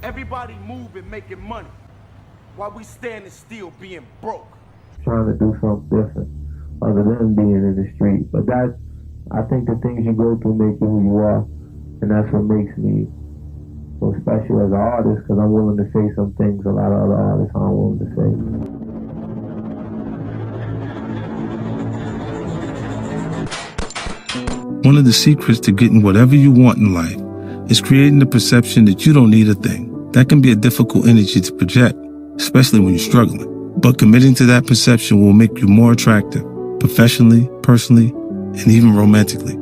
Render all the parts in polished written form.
Everybody moving, making money, while we standing still being broke. Trying to do something different other than being in the street. But I think the things you go through make you who you are, and that's what makes me so special as an artist, because I'm willing to say some things a lot of other artists aren't willing to say. One of the secrets to getting whatever you want in life is creating the perception that you don't need a thing. That can be a difficult energy to project, especially when you're struggling. But committing to that perception will make you more attractive, professionally, personally, and even romantically.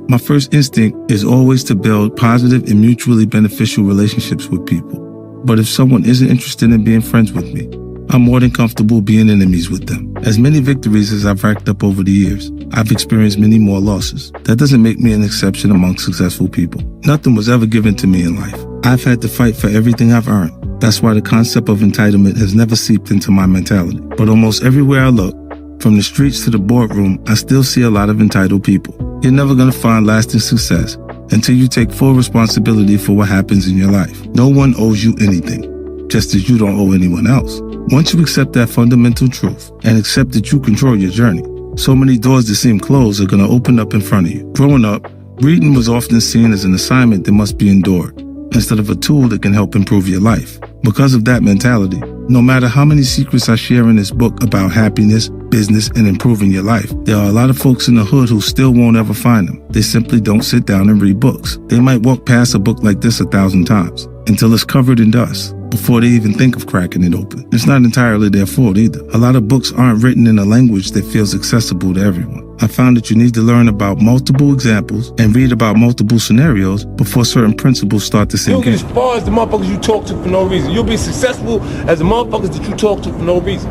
My first instinct is always to build positive and mutually beneficial relationships with people. But if someone isn't interested in being friends with me, I'm more than comfortable being enemies with them. As many victories as I've racked up over the years, I've experienced many more losses. That doesn't make me an exception among successful people. Nothing was ever given to me in life. I've had to fight for everything I've earned. That's why the concept of entitlement has never seeped into my mentality. But almost everywhere I look, from the streets to the boardroom, I still see a lot of entitled people. You're never going to find lasting success until you take full responsibility for what happens in your life. No one owes you anything, just as you don't owe anyone else. Once you accept that fundamental truth and accept that you control your journey, so many doors that seem closed are going to open up in front of you. Growing up, reading was often seen as an assignment that must be endured, instead of a tool that can help improve your life. Because of that mentality, no matter how many secrets I share in this book about happiness, business, and improving your life, there are a lot of folks in the hood who still won't ever find them. They simply don't sit down and read books. They might walk past a book like this 1,000 times until it's covered in dust before they even think of cracking it open. It's not entirely their fault either. A lot of books aren't written in a language that feels accessible to everyone. I found that you need to learn about multiple examples and read about multiple scenarios before certain principles start to sink in. You'll get as far as the motherfuckers you talk to for no reason. You'll be successful as the motherfuckers that you talk to for no reason.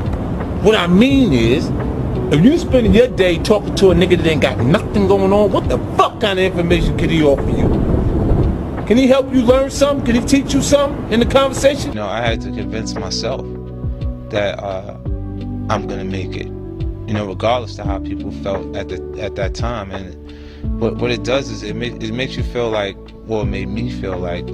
What I mean is, if you spending your day talking to a nigga that ain't got nothing going on, what the fuck kind of information could he offer you? Can he help you learn something? Can he teach you something in the conversation? You know, I had to convince myself that I'm gonna make it. You know, regardless to how people felt at that time. And what it does is it makes you feel like, well, it made me feel like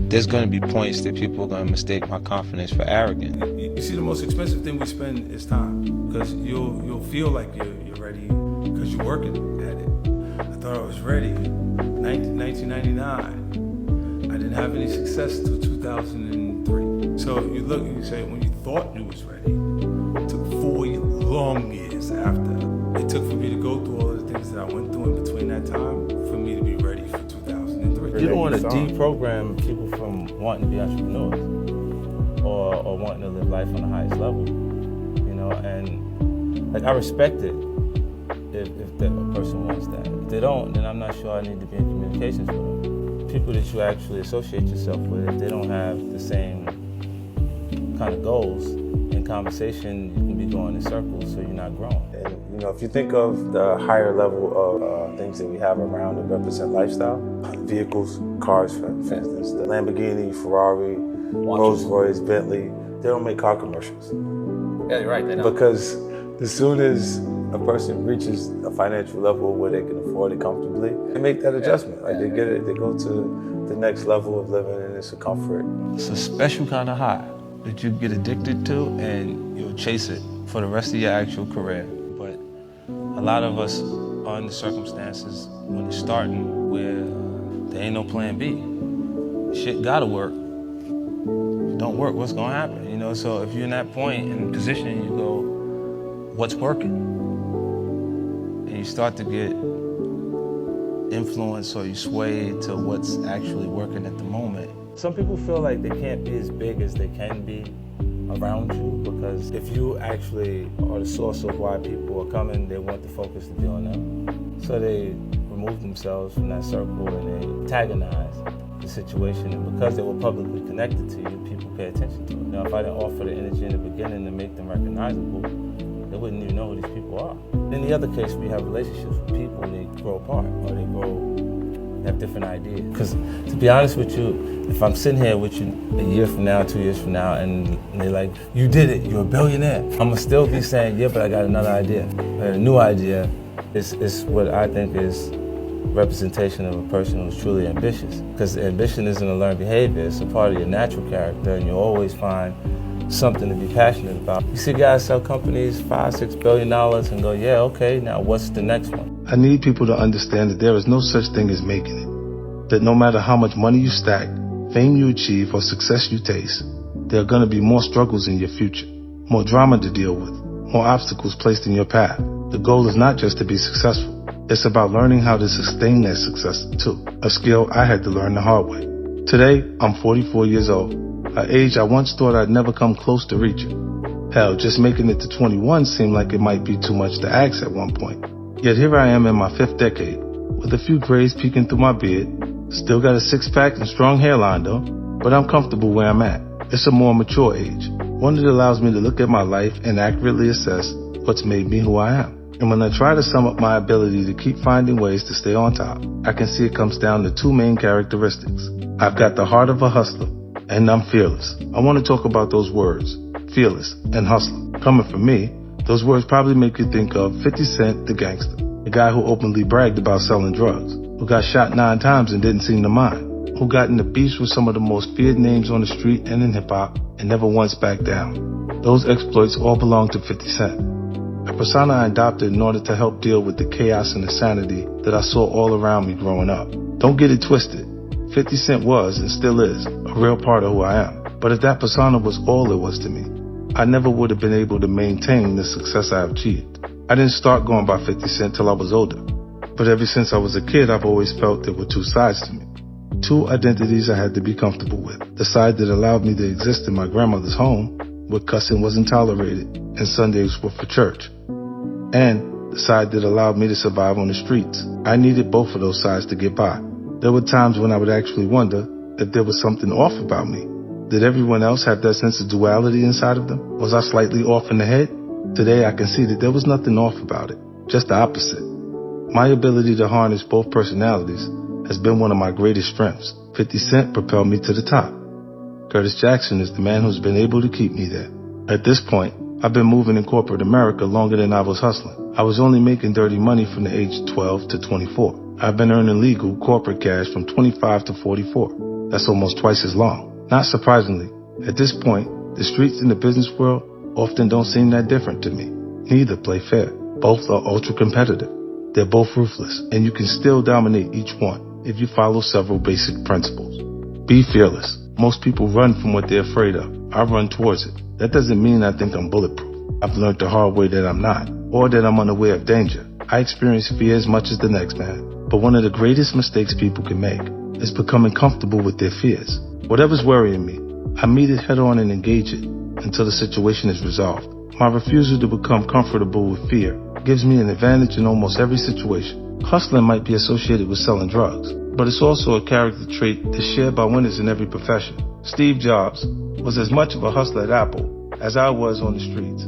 there's gonna be points that people are gonna mistake my confidence for arrogance. You see, the most expensive thing we spend is time, because you'll feel like you're ready because you're working at it. I thought I was ready. 1999. I didn't have any success until 2003. So you look and you say, when you thought you was ready, it took 4 long years after. It took for me to go through all of the things that I went through in between that time for me to be ready for 2003. You don't want to deprogram people from wanting to be entrepreneurs or wanting to live life on the highest level, you know, and like I respect it if a person wants that. If they don't, then I'm not sure I need to be in communications with them. People that you actually associate yourself with, if they don't have the same kind of goals, in conversation you can be going in circles, so you're not growing. And you know, if you think of the higher level of things that we have around that represent lifestyle, vehicles, cars, for instance, the Lamborghini, Ferrari, Rolls Royce, Bentley, they don't make car commercials. Yeah, you're right, they don't. Because as soon as a person reaches a financial level where they can afford it comfortably, they make that adjustment. Like they get it, they go to the next level of living, and it's a comfort. It's a special kind of high that you get addicted to, and you'll chase it for the rest of your actual career. But a lot of us are in the circumstances when it's starting where there ain't no plan B. Shit gotta work. If it don't work, what's gonna happen? You know, so if you're in that point in position, you go, what's working? And you start to get influence, or you sway to what's actually working at the moment. Some people feel like they can't be as big as they can be around you, because if you actually are the source of why people are coming, they want the focus to be on them. So they remove themselves from that circle and they antagonize the situation. And because they were publicly connected to you, people pay attention to it. Now, if I didn't offer the energy in the beginning to make them recognizable, they wouldn't even know who these people are. In the other case, we have relationships with people, they grow apart, or they have different ideas. Because to be honest with you, if I'm sitting here with you a year from now, 2 years from now, and they're like, you did it, you're a billionaire, I'm gonna still be saying, yeah, but I got another idea. A new idea is what I think is representation of a person who's truly ambitious. Because ambition isn't a learned behavior, it's a part of your natural character, and you'll always find something to be passionate about. You see guys sell companies $5-6 billion and go, yeah, okay, now what's the next one? I need people to understand that there is no such thing as making it. That no matter how much money you stack, fame you achieve, or success you taste, there are going to be more struggles in your future, more drama to deal with, more obstacles placed in your path. The goal is not just to be successful. It's about learning how to sustain that success too, a skill I had to learn the hard way. Today, I'm 44 years old, an age I once thought I'd never come close to reaching. Hell, just making it to 21 seemed like it might be too much to ask at one point. Yet here I am in my 5th decade, with a few grays peeking through my beard, still got a six-pack and strong hairline though, but I'm comfortable where I'm at. It's a more mature age, one that allows me to look at my life and accurately assess what's made me who I am. And when I try to sum up my ability to keep finding ways to stay on top, I can see it comes down to 2 main characteristics. I've got the heart of a hustler, and I'm fearless. I want to talk about those words, fearless and hustler. Coming from me, those words probably make you think of 50 Cent, the gangster, the guy who openly bragged about selling drugs, who got shot 9 times and didn't seem to mind, who got into beefs with some of the most feared names on the street and in hip-hop and never once backed down. Those exploits all belong to 50 Cent. A persona I adopted in order to help deal with the chaos and insanity that I saw all around me growing up. Don't get it twisted. 50 Cent was, and still is, a real part of who I am. But if that persona was all it was to me, I never would have been able to maintain the success I have achieved. I didn't start going by 50 Cent till I was older. But ever since I was a kid, I've always felt there were 2 sides to me. 2 identities I had to be comfortable with. The side that allowed me to exist in my grandmother's home, where cussing wasn't tolerated and Sundays were for church. And the side that allowed me to survive on the streets. I needed both of those sides to get by. There were times when I would actually wonder if there was something off about me. Did everyone else have that sense of duality inside of them? Was I slightly off in the head? Today I can see that there was nothing off about it, just the opposite. My ability to harness both personalities has been one of my greatest strengths. 50 Cent propelled me to the top. Curtis Jackson is the man who's been able to keep me there. At this point, I've been moving in corporate America longer than I was hustling. I was only making dirty money from the age 12 to 24. I've been earning legal corporate cash from 25 to 44. That's almost twice as long. Not surprisingly, at this point, the streets in the business world often don't seem that different to me. Neither play fair. Both are ultra competitive. They're both ruthless, and you can still dominate each one if you follow several basic principles. Be fearless. Most people run from what they're afraid of. I run towards it. That doesn't mean I think I'm bulletproof. I've learned the hard way that I'm not, or that I'm unaware of danger. I experience fear as much as the next man. But one of the greatest mistakes people can make is becoming comfortable with their fears. Whatever's worrying me, I meet it head on and engage it until the situation is resolved. My refusal to become comfortable with fear gives me an advantage in almost every situation. Hustling might be associated with selling drugs, but it's also a character trait that's shared by winners in every profession. Steve Jobs was as much of a hustler at Apple as I was on the streets.